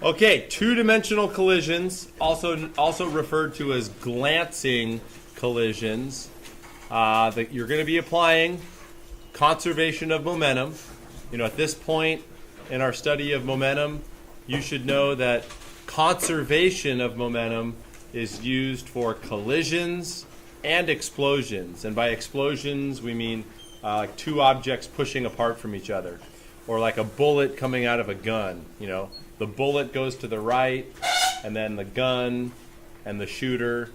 Okay, two-dimensional collisions, also referred to as glancing collisions. That you're going to be applying conservation of momentum. At this point in our study of momentum, you should know that conservation of momentum is used for collisions and explosions. And by explosions, we mean like two objects pushing apart from each other, or like a bullet coming out of a gun. The bullet goes to the right, and then the gun and the shooter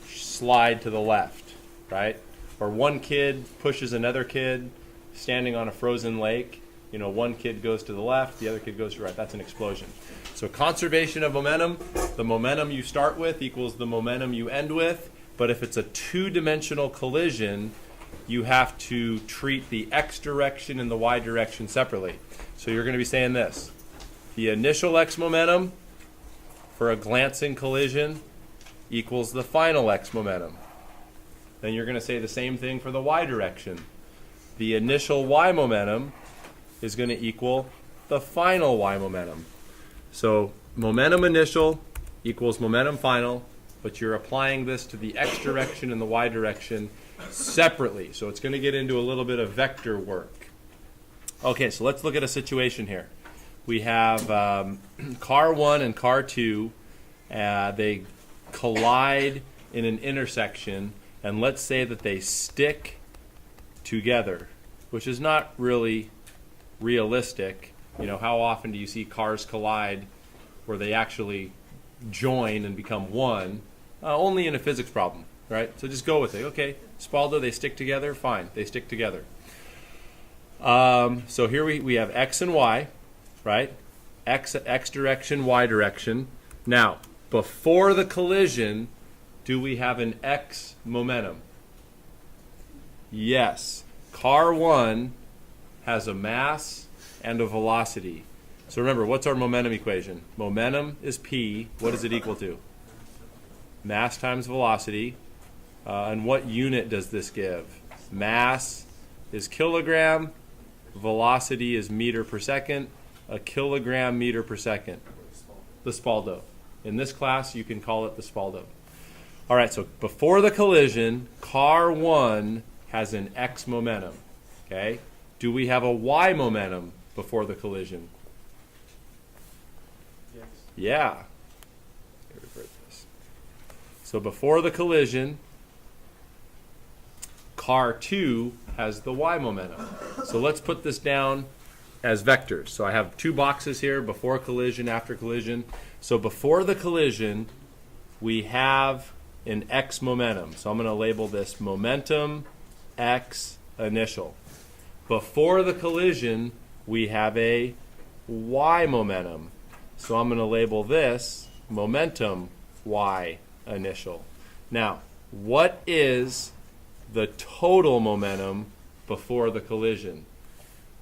slide to the left, right? Or one kid pushes another kid standing on a frozen lake. One kid goes to the left, the other kid goes to the right. That's an explosion. So conservation of momentum, the momentum you start with equals the momentum you end with. But if it's a two-dimensional collision, you have to treat the x direction and the y direction separately. So you're going to be saying this. The initial x momentum for a glancing collision equals the final x momentum. Then you're going to say the same thing for the y direction. The initial y momentum is going to equal the final y momentum. So momentum initial equals momentum final, but you're applying this to the x direction and the y direction separately. So it's going to get into a little bit of vector work. Okay, so let's look at a situation here. We have car 1 and car 2. They collide in an intersection, and let's say that they stick together, which is not really realistic. How often do you see cars collide where they actually join and become one? Only in a physics problem, right? So just go with it. Okay, Spaldo, they stick together. Fine, they stick together. So here we have x and y, right? X direction, y direction. Now, before the collision, do we have an x momentum? Yes. Car 1 has a mass and a velocity. So remember, what's our momentum equation? Momentum is p. What is it equal to? Mass times velocity. And what unit does this give? Mass is kilogram. Velocity is meter per second. A kilogram meter per second. The Spaldo. In this class, you can call it the Spaldo. All right, so before the collision, car 1 has an x momentum. Okay? Do we have a y momentum before the collision? Yes. Yeah. So before the collision, car 2 has the y momentum. So let's put this down as vectors. So I have two boxes here, before collision, after collision. So before the collision, we have an x momentum. So I'm going to label this momentum x initial. Before the collision, we have a y momentum. So I'm going to label this momentum y initial. Now, what is the total momentum before the collision?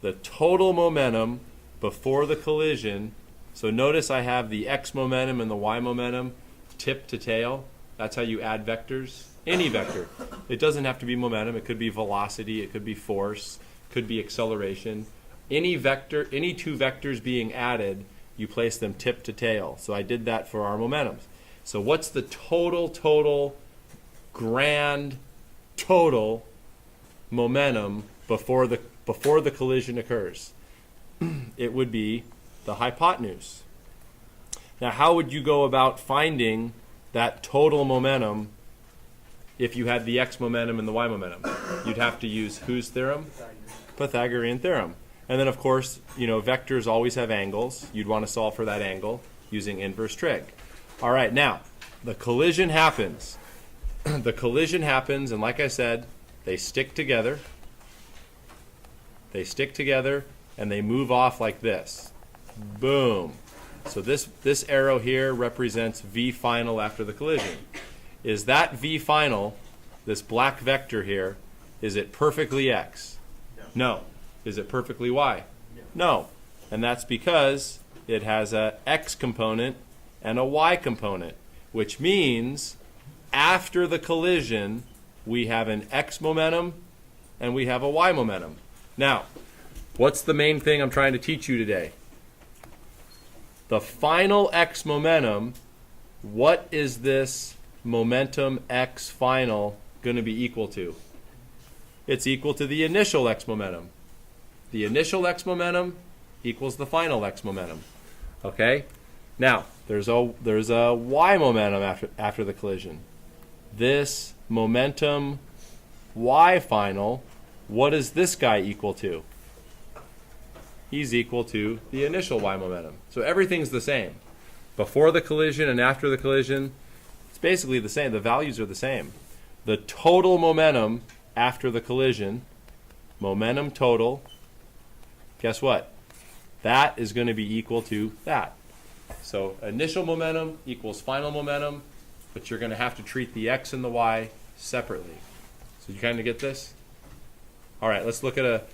The total momentum before the collision, so notice I have the x momentum and the y momentum tip to tail. That's how you add vectors. Any vector. It doesn't have to be momentum. It could be velocity. It could be force. It could be acceleration. Any vector, any two vectors being added, you place them tip to tail. So I did that for our momentums. So what's the total grand total momentum before the collision occurs? It would be the hypotenuse. Now, how would you go about finding that total momentum if you had the x momentum and the y momentum? You'd have to use whose theorem? Pythagorean theorem. And then, of course, vectors always have angles. You'd want to solve for that angle using inverse trig. All right, now, the collision happens. The collision happens, and like I said, they stick together. They stick together, and they move off like this. Boom. So this arrow here represents V final after the collision. Is that V final, this black vector here, is it perfectly x? No. Is it perfectly y? No. And that's because it has a x component and a y component, which means after the collision, we have an x momentum and we have a y momentum. Now, what's the main thing I'm trying to teach you today? the final x momentum, what is this momentum x final going to be equal to? It's equal to the initial x momentum. The initial x momentum equals the final x momentum. Okay? Now, there's a y momentum after the collision. This momentum y final, what is this guy equal to? He's equal to the initial y momentum. So everything's the same. Before the collision and after the collision, it's basically the same. The values are the same. The total momentum after the collision, momentum total, guess what? That is going to be equal to that. So initial momentum equals final momentum, but you're going to have to treat the x and the y separately. So you kind of get this? All right, let's look at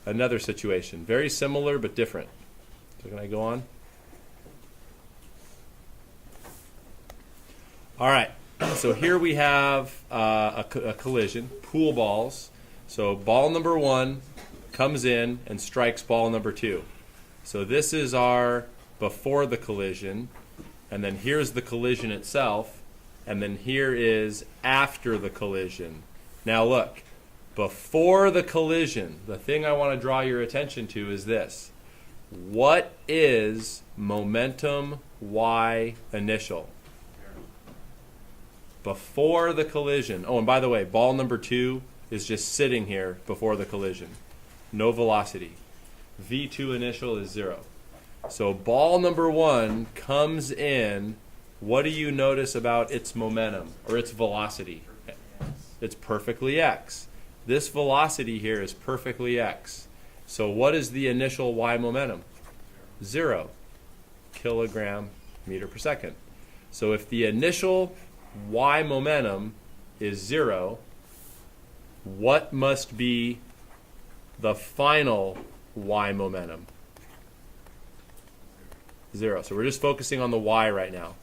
another situation. Very similar but different. So can I go on? All right, so here we have a collision, pool balls. So ball number 1 comes in and strikes ball number 2. So this is our before the collision, and then here's the collision itself, and then here is after the collision. Now look, before the collision, the thing I want to draw your attention to is this. What is momentum y initial? Before the collision. Oh, and by the way, ball number 2 is just sitting here before the collision. No velocity. V2 initial is 0. So ball number 1 comes in. What do you notice about its momentum or its velocity? It's perfectly x. This velocity here is perfectly x. So what is the initial y momentum? 0 kilogram meter per second. So if the initial y momentum is 0, what must be the final y momentum? 0. So we're just focusing on the y right now.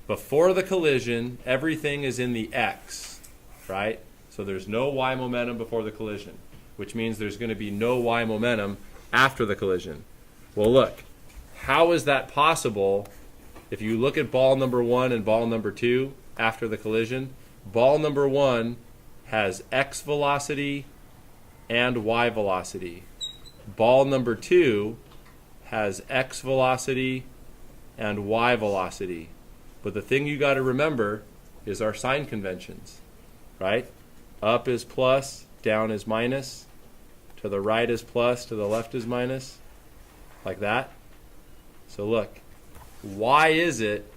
Before the collision, everything is in the x, right? So there's no y momentum before the collision, which means there's going to be no y momentum after the collision. Well, look, how is that possible? If you look at ball number 1 and ball number 2 after the collision, ball number 1 has x velocity and y velocity. Ball number 2 has x velocity and y velocity. But the thing you got to remember is our sign conventions, right? Up is plus, down is minus, to the right is plus, to the left is minus, like that. So look, why is it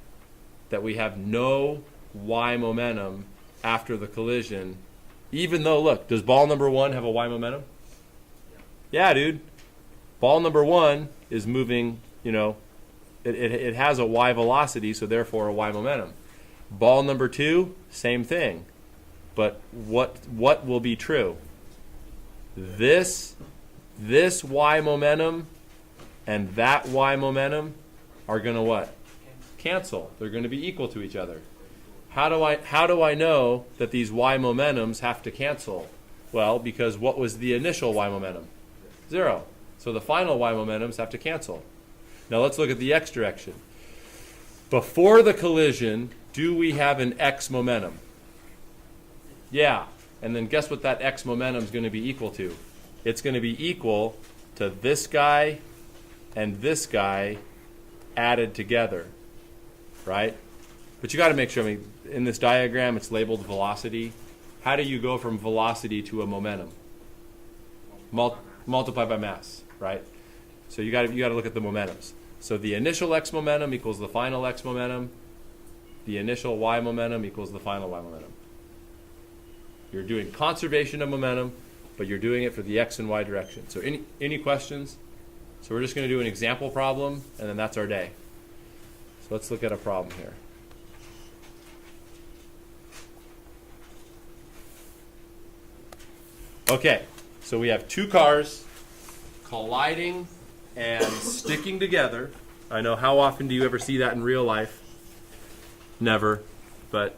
that we have no y momentum after the collision, even though, look, does ball number 1 have a y momentum? Yeah, dude. Ball number 1 is moving, it has a y velocity, so therefore a y momentum. Ball number 2, same thing. But what will be true? This y momentum and that y momentum are going to what? Cancel. They're going to be equal to each other. How do I know that these y momentums have to cancel? Well, because what was the initial y momentum? 0. So the final y momentums have to cancel. Now let's look at the x direction. Before the collision, do we have an x momentum? Yeah. And then guess what that x momentum is going to be equal to? It's going to be equal to this guy and this guy added together, right? But you got to make sure, in this diagram it's labeled velocity. How do you go from velocity to a momentum? Multiply by mass, right? So you got to look at the momentums. So the initial x momentum equals the final x momentum. The initial y momentum equals the final y momentum. You're doing conservation of momentum, but you're doing it for the x and y direction. So any questions? So we're just going to do an example problem, and then that's our day. So let's look at a problem here. Okay, so we have two cars colliding and sticking together. I know, how often do you ever see that in real life? Never. But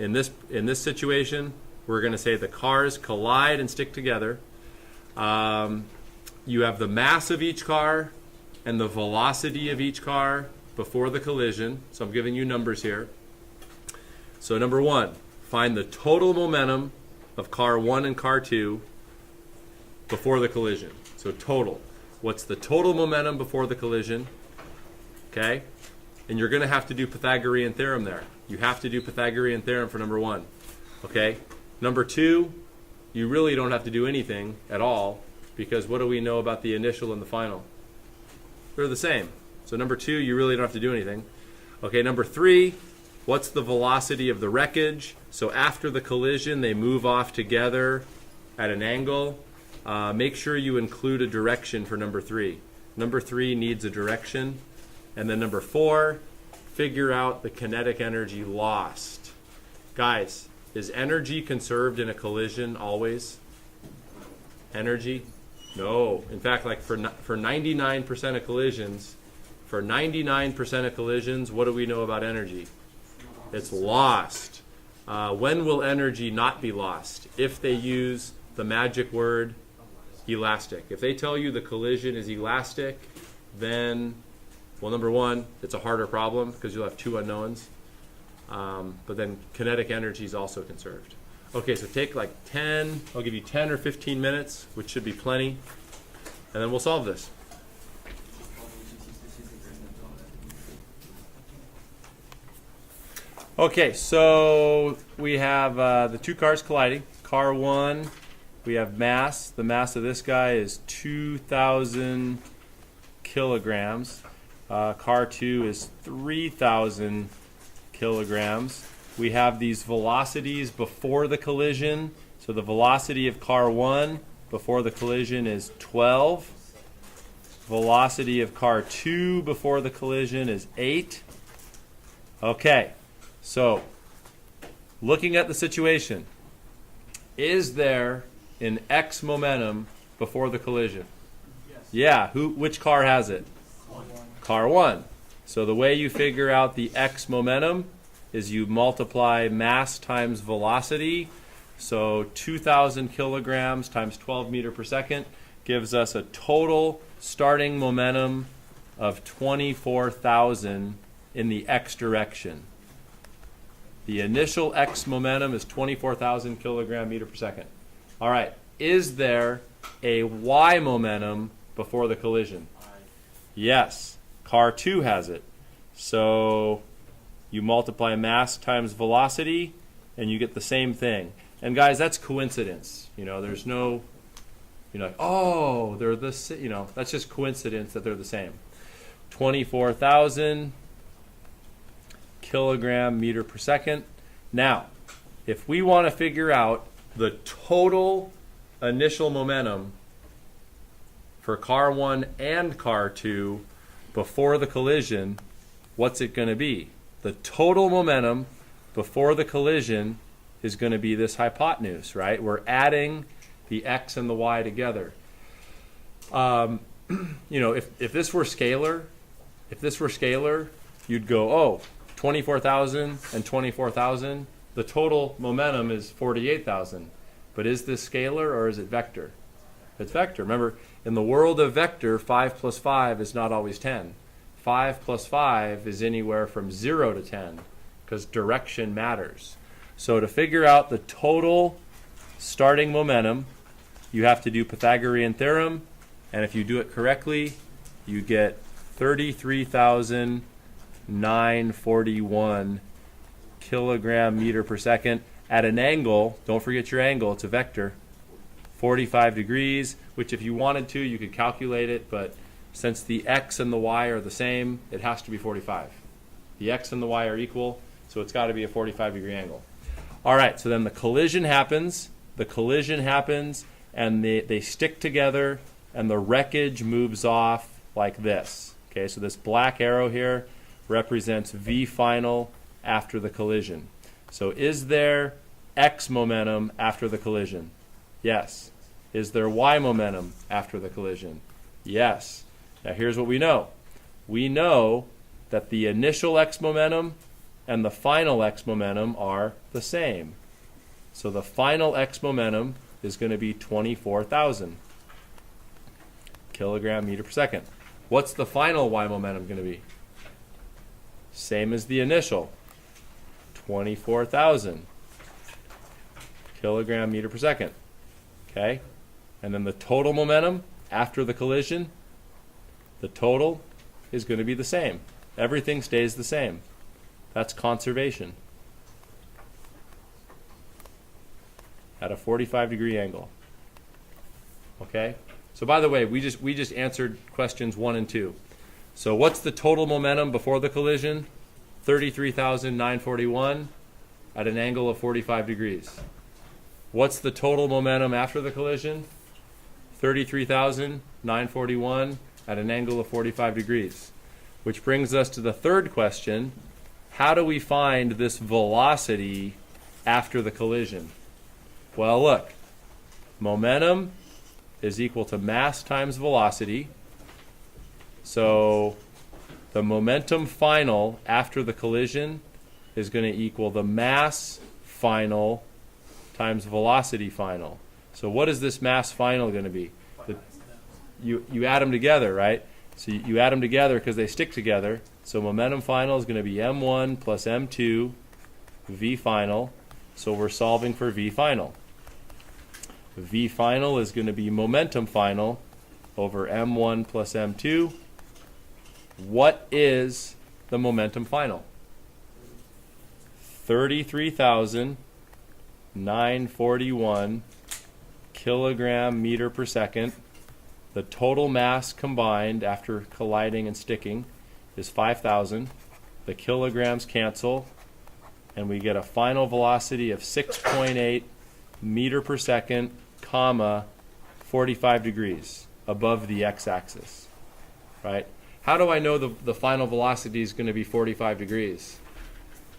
in this situation, we're going to say the cars collide and stick together. You have the mass of each car and the velocity of each car before the collision. So I'm giving you numbers here. So number 1, find the total momentum of car 1 and car 2 before the collision. So total. What's the total momentum before the collision? Okay? And you're going to have to do Pythagorean theorem there. You have to do Pythagorean theorem for number 1. Okay? Number 2, you really don't have to do anything at all, because what do we know about the initial and the final? They're the same. So number 2, you really don't have to do anything. Okay, number 3, what's the velocity of the wreckage? So after the collision, they move off together at an angle. Make sure you include a direction for number 3. Number 3 needs a direction. And then number 4, figure out the kinetic energy lost. Guys, is energy conserved in a collision always? Energy? No. In fact, like for 99% of collisions, what do we know about energy? It's lost. When will energy not be lost? If they use the magic word elastic. If they tell you the collision is elastic, then, well, number 1, it's a harder problem because you'll have 2 unknowns. But then kinetic energy is also conserved. Okay, so take like 10, I'll give you 10 or 15 minutes, which should be plenty, and then we'll solve this. Okay, so we have the 2 cars colliding. Car 1, we have mass. The mass of this guy is 2,000 kilograms. Car 2 is 3,000 kilograms. We have these velocities before the collision. So the velocity of car 1 before the collision is 12. Velocity of car 2 before the collision is 8. Okay, so looking at the situation, is there an X momentum before the collision? Yes. Yeah, which car has it? Car 1. So the way you figure out the X momentum is you multiply mass times velocity. So 2,000 kilograms times 12 meters per second gives us a total starting momentum of 24,000 in the X direction. The initial X momentum is 24,000 kilogram meter per second. All right, is there a Y momentum before the collision? Yes, car 2 has it. So you multiply mass times velocity and you get the same thing. And guys, that's coincidence. You know, there's no, you're like, oh, they're the same. You know, that's just coincidence that they're the same. 24,000 kilogram meter per second. Now, if we want to figure out the total initial momentum for car 1 and car 2 before the collision, what's it going to be? The total momentum before the collision is going to be this hypotenuse, right? We're adding the X and the Y together. You know, if this were scalar, you'd go, oh, 24,000 and 24,000, the total momentum is 48,000. But is this scalar or is it vector? It's vector. Remember, in the world of vector, 5 plus 5 is not always 10. 5 plus 5 is anywhere from 0 to 10 because direction matters. So to figure out the total starting momentum, you have to do Pythagorean theorem, and if you do it correctly, you get 33,941 kilogram meter per second at an angle. Don't forget your angle, it's a vector, 45 degrees, which if you wanted to, you could calculate it, but since the X and the Y are the same, it has to be 45. The X and the Y are equal, so it's got to be a 45-degree angle. All right, so then the collision happens, and they stick together, and the wreckage moves off like this. Okay, so this black arrow here represents V final after the collision. So is there X momentum after the collision? Yes. Is there Y momentum after the collision? Yes. Now here's what we know. We know that the initial X momentum and the final X momentum are the same. So the final X momentum is going to be 24,000 kilogram meter per second. What's the final y momentum going to be? Same as the initial, 24,000 kilogram meter per second. Okay? And then the total momentum after the collision, the total is going to be the same. Everything stays the same. That's conservation at a 45-degree angle. Okay? So by the way, we just answered questions 1 and 2. So what's the total momentum before the collision? 33,941 at an angle of 45 degrees. What's the total momentum after the collision? 33,941 at an angle of 45 degrees. Which brings us to the third question. How do we find this velocity after the collision? Well, look. Momentum is equal to mass times velocity. So the momentum final after the collision is going to equal the mass final times velocity final. So what is this mass final going to be? You add them together, right? So you add them together because they stick together. So momentum final is going to be m1 plus m2 v final. So we're solving for v final. V final is going to be momentum final over m1 plus m2. What is the momentum final? 33,941 kilogram meter per second. The total mass combined after colliding and sticking is 5,000. The kilograms cancel, and we get a final velocity of 6.8 meter per second, comma, 45 degrees above the x-axis, right? How do I know the final velocity is going to be 45 degrees?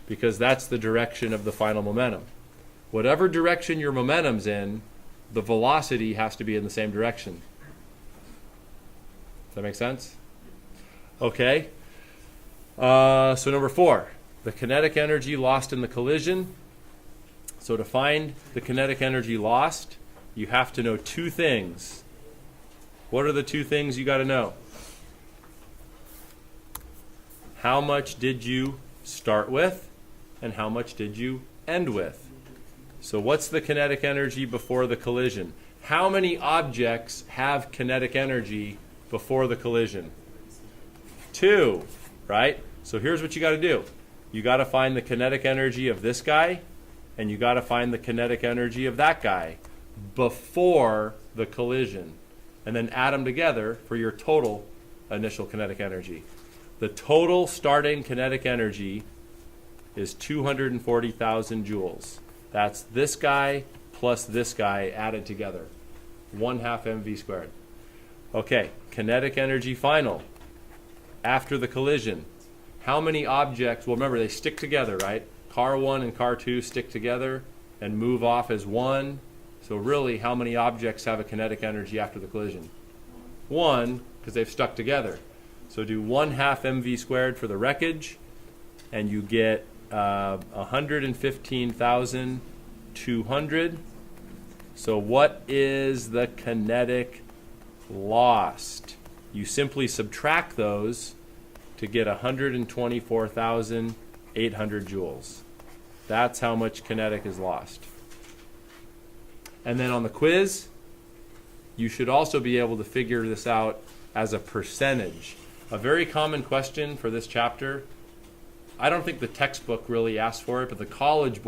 Because that's the direction of the final momentum. Whatever direction your momentum's in, the velocity has to be in the same direction. Does that make sense? Okay. So number 4, the kinetic energy lost in the collision. So to find the kinetic energy lost, you have to know 2 things. What are the 2 things you got to know? How much did you start with, and how much did you end with? So what's the kinetic energy before the collision? How many objects have kinetic energy before the collision? 2, right? So here's what you got to do. You got to find the kinetic energy of this guy, and you got to find the kinetic energy of that guy before the collision, and then add them together for your total initial kinetic energy. The total starting kinetic energy is 240,000 joules. That's this guy plus this guy added together. 1/2 mv squared. Okay, kinetic energy final. After the collision, how many objects, well remember they stick together, right? Car 1 and car 2 stick together and move off as one. So really, how many objects have a kinetic energy after the collision? 1, because they've stuck together. So do 1/2 mv squared for the wreckage, and you get 115,200. So what is the kinetic lost? You simply subtract those to get 124,800 joules. That's how much kinetic is lost. And then on the quiz, you should also be able to figure this out as a percentage. A very common question for this chapter, I don't think the textbook really asks for it, but the College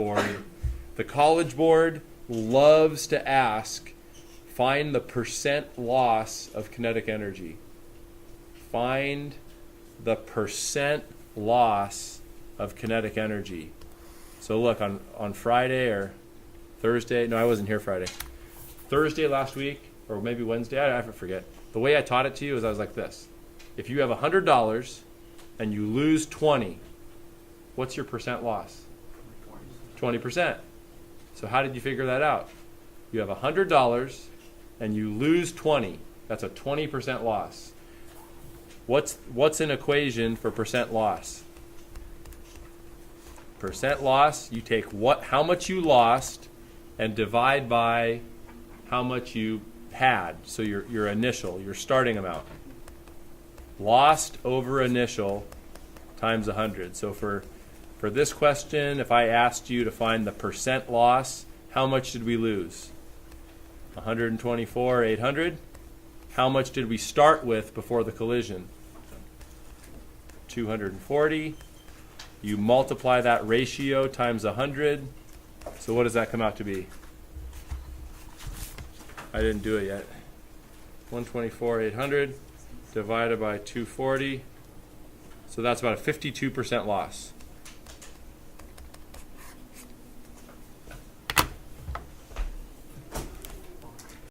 Board loves to ask, find the percent loss of kinetic energy. Find the percent loss of kinetic energy. So look, on Friday or Thursday, no, I wasn't here Friday. Thursday last week, or maybe Wednesday, I forget. The way I taught it to you is I was like this. If you have $100 and you lose 20, what's your percent loss? 20%. So how did you figure that out? You have $100 and you lose 20. That's a 20% loss. What's an equation for percent loss? Percent loss, you take how much you lost and divide by how much you had. So your initial, your starting amount. Lost over initial times 100. So for this question, if I asked you to find the percent loss, how much did we lose? 124, 800. How much did we start with before the collision? 240. You multiply that ratio times 100. So what does that come out to be? I didn't do it yet. 124, 800 divided by 240. So that's about a 52% loss.